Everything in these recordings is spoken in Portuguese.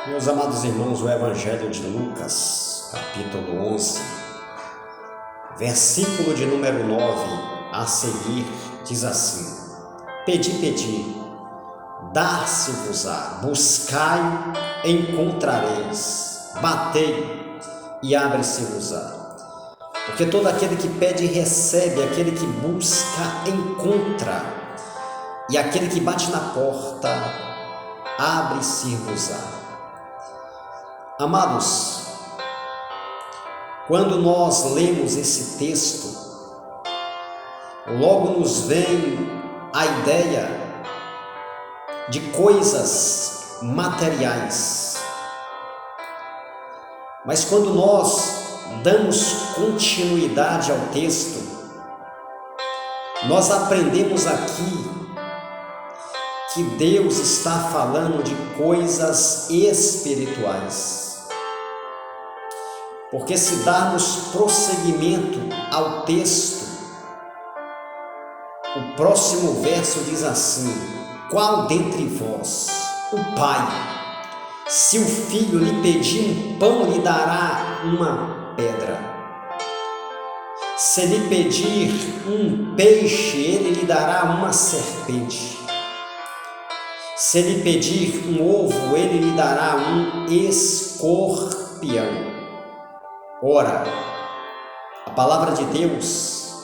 Meus amados irmãos, o Evangelho de Lucas, capítulo 11, versículo de número 9 a seguir, diz assim: Pedi, dar-se-vos-á, buscai, encontrareis, batei e abre-se-vos-á. Porque todo aquele que pede recebe, aquele que busca encontra, e aquele que bate na porta abre-se-vos-á. Amados, quando nós lemos esse texto, logo nos vem a ideia de coisas materiais. Mas quando nós damos continuidade ao texto, nós aprendemos aqui que Deus está falando de coisas espirituais. Porque se darmos prosseguimento ao texto, o próximo verso diz assim: Qual dentre vós, o pai, se o filho lhe pedir um pão, lhe dará uma pedra? Se lhe pedir um peixe, ele lhe dará uma serpente. Se lhe pedir um ovo, ele lhe dará um escorpião. Ora, a palavra de Deus,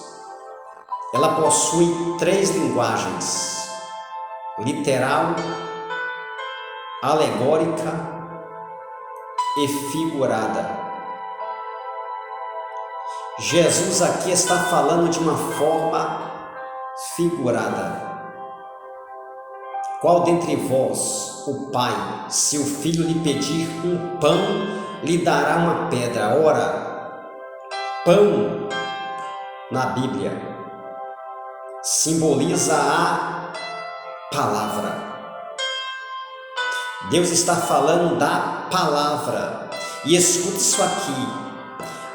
ela possui três linguagens: literal, alegórica e figurada. Jesus aqui está falando de uma forma figurada. Qual dentre vós, o pai, se o filho lhe pedir um pão, lhe dará uma pedra? Ora, pão na Bíblia simboliza a palavra. Deus está falando da palavra. E escute isso aqui: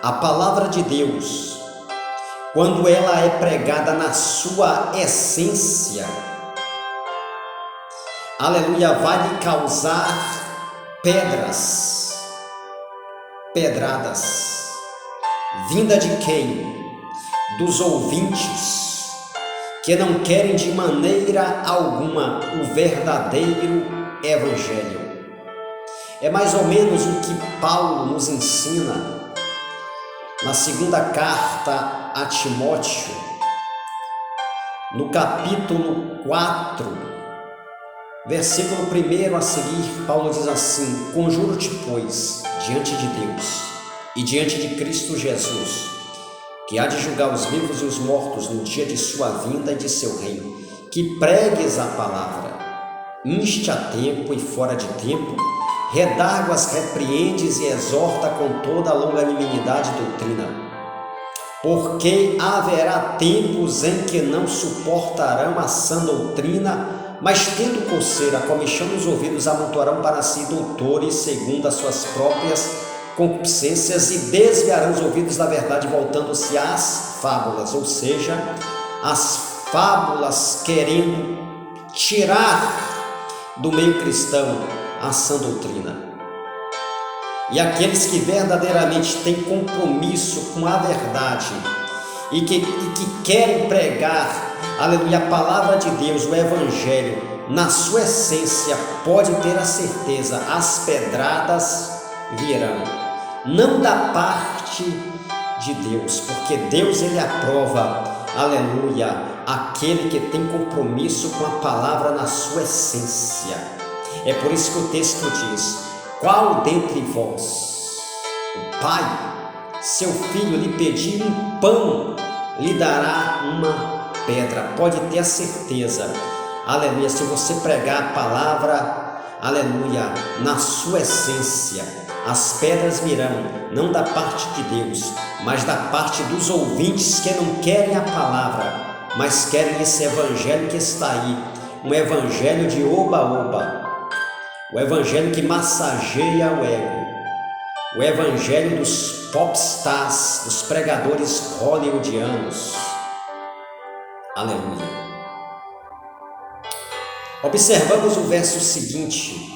a palavra de Deus, quando ela é pregada na sua essência, aleluia, vai lhe causar pedradas. Vinda de quem? Dos ouvintes que não querem de maneira alguma o verdadeiro evangelho. É mais ou menos o que Paulo nos ensina na segunda carta a Timóteo, no capítulo 4, versículo 1 a seguir. Paulo diz assim: Conjuro-te, pois, diante de Deus e diante de Cristo Jesus, que há de julgar os vivos e os mortos no dia de sua vinda e de seu reino, que pregues a palavra, inste a tempo e fora de tempo, redarguas, repreendes e exorta com toda a longanimidade e doutrina. Porque haverá tempos em que não suportarão a sã doutrina, mas tendo coceira, comichão nos ouvidos, amontoarão para si doutores segundo as suas próprias concupiscências e desviarão os ouvidos da verdade, voltando-se às fábulas. Ou seja, as fábulas querendo tirar do meio cristão a sã doutrina. E aqueles que verdadeiramente têm compromisso com a verdade e que querem pregar, aleluia, a palavra de Deus, o evangelho, na sua essência, pode ter a certeza, as pedradas virão. Não da parte de Deus, porque Deus, ele aprova, aleluia, aquele que tem compromisso com a palavra na sua essência. É por isso que o texto diz: Qual dentre vós, o pai, seu filho lhe pedir um pão, lhe dará uma pedra? Pode ter a certeza, aleluia, se você pregar a palavra, aleluia, na sua essência, as pedras virão, não da parte de Deus, mas da parte dos ouvintes que não querem a palavra, mas querem esse evangelho que está aí, um evangelho de oba-oba, o evangelho que massageia o ego, o evangelho dos popstars, dos pregadores hollywoodianos. Aleluia. Observamos o verso seguinte: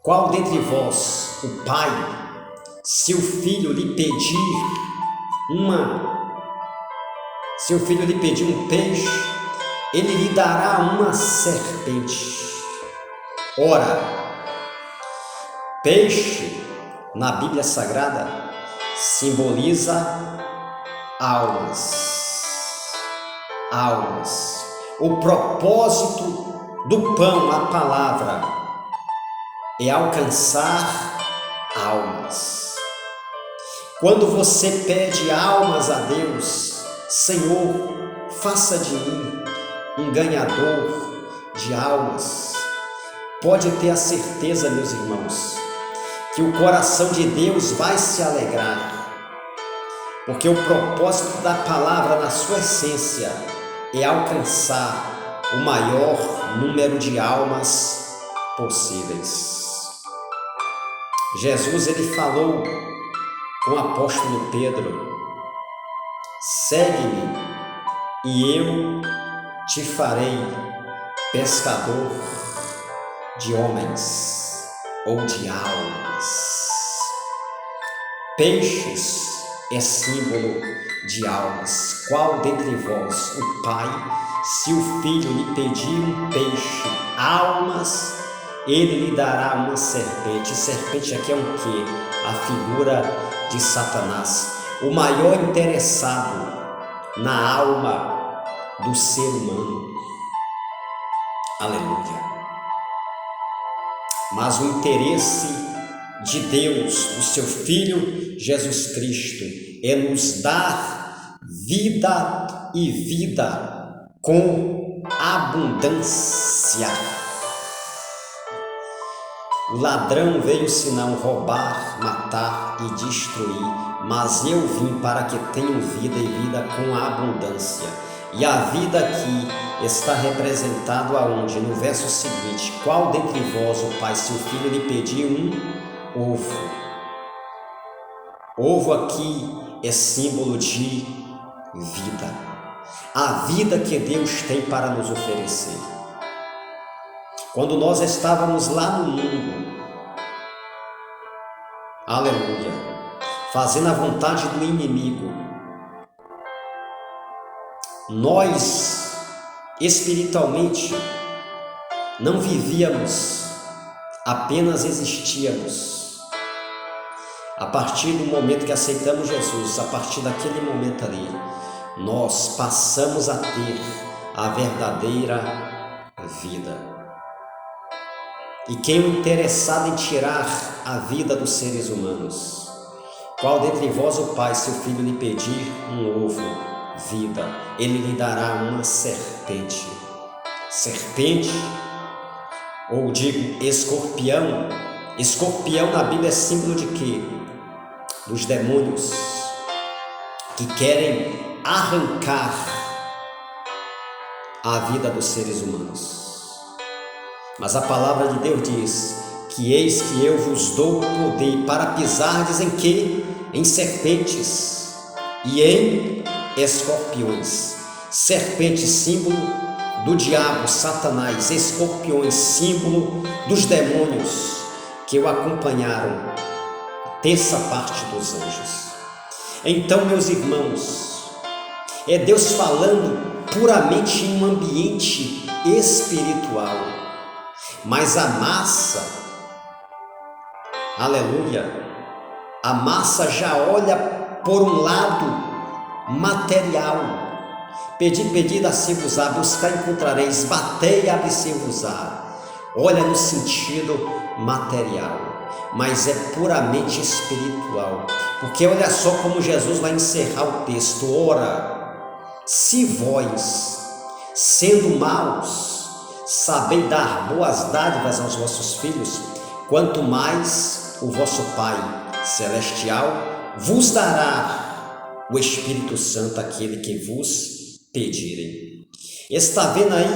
Qual dentre vós, o pai, se o filho lhe pedir um peixe, ele lhe dará uma serpente? Ora, peixe na Bíblia Sagrada simboliza almas. O propósito do pão, a palavra, é alcançar almas. Quando você pede almas a Deus, Senhor, faça de mim um ganhador de almas, pode ter a certeza, meus irmãos, que o coração de Deus vai se alegrar, porque o propósito da palavra na sua essência é alcançar o maior número de almas possíveis. Jesus, ele falou com o apóstolo Pedro: segue-me e eu te farei pescador de homens ou de almas. Peixes é símbolo de almas. Qual dentre vós, o pai, se o filho lhe pedir um peixe, almas, ele lhe dará uma serpente? Serpente aqui é o quê? A figura de Satanás, o maior interessado na alma do ser humano. Aleluia. Mas o interesse de Deus, do seu Filho Jesus Cristo, é nos dar vida e vida com abundância. O ladrão veio senão roubar, matar e destruir, mas eu vim para que tenham vida e vida com abundância. E a vida aqui está representado aonde? No verso seguinte: qual dentre vós, o pai, se o filho lhe pedir um ovo? Ovo aqui é símbolo de vida. A vida que Deus tem para nos oferecer. Quando nós estávamos lá no mundo, aleluia, fazendo a vontade do inimigo, nós espiritualmente não vivíamos, apenas existíamos. A partir do momento que aceitamos Jesus, a partir daquele momento ali, nós passamos a ter a verdadeira vida. E quem é interessado em tirar a vida dos seres humanos? Qual dentre vós, o pai, se o filho lhe pedir um ovo, vida, ele lhe dará uma serpente? Serpente, ou digo escorpião. Escorpião na Bíblia é símbolo de quê? Dos demônios que querem arrancar a vida dos seres humanos. Mas a palavra de Deus diz que eis que eu vos dou poder para pisardes em quê? Em serpentes e em escorpiões. Serpente, símbolo do diabo, Satanás. Escorpiões, símbolo dos demônios que o acompanharam, terça parte dos anjos. Então, meus irmãos, é Deus falando puramente em um ambiente espiritual. Mas a massa, aleluia, a massa já olha por um lado material. Pedi, dá-se-vos-á, buscar, encontrareis, batei, abre-se-vos-á. Olha no sentido material, mas é puramente espiritual. Porque olha só como Jesus vai encerrar o texto: ora, se vós, sendo maus, sabeis dar boas dádivas aos vossos filhos, quanto mais o vosso Pai Celestial vos dará o Espírito Santo àquele que vos pedirem. Está vendo aí,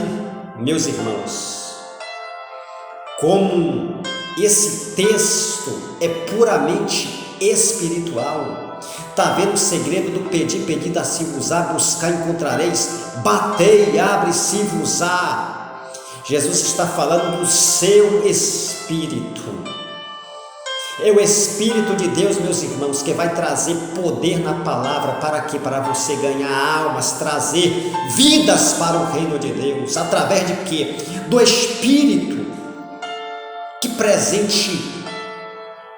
meus irmãos, como esse texto é puramente espiritual? Está vendo o segredo do pedir, dá-se-vos-á, buscar, encontrareis, batei, abre-se-vos-á. Jesus está falando do seu espírito. É o Espírito de Deus, meus irmãos, que vai trazer poder na palavra. Para quê? Para você ganhar almas, trazer vidas para o reino de Deus. Através de quê? Do Espírito. Que presente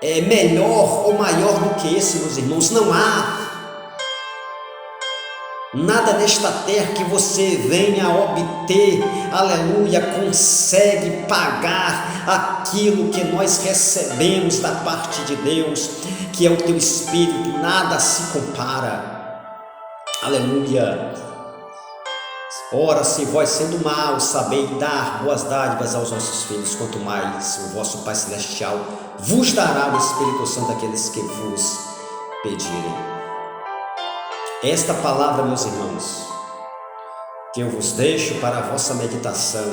é melhor ou maior do que esse, meus irmãos? Não há nada nesta terra que você venha obter, aleluia, consegue pagar aquilo que nós recebemos da parte de Deus, que é o teu Espírito. Nada se compara, aleluia. Ora, se vós sendo maus sabeis dar boas dádivas aos vossos filhos, quanto mais o vosso Pai Celestial vos dará o Espírito Santo àqueles que vos pedirem. Esta palavra, meus irmãos, que eu vos deixo para a vossa meditação,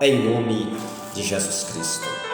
em nome de Jesus Cristo.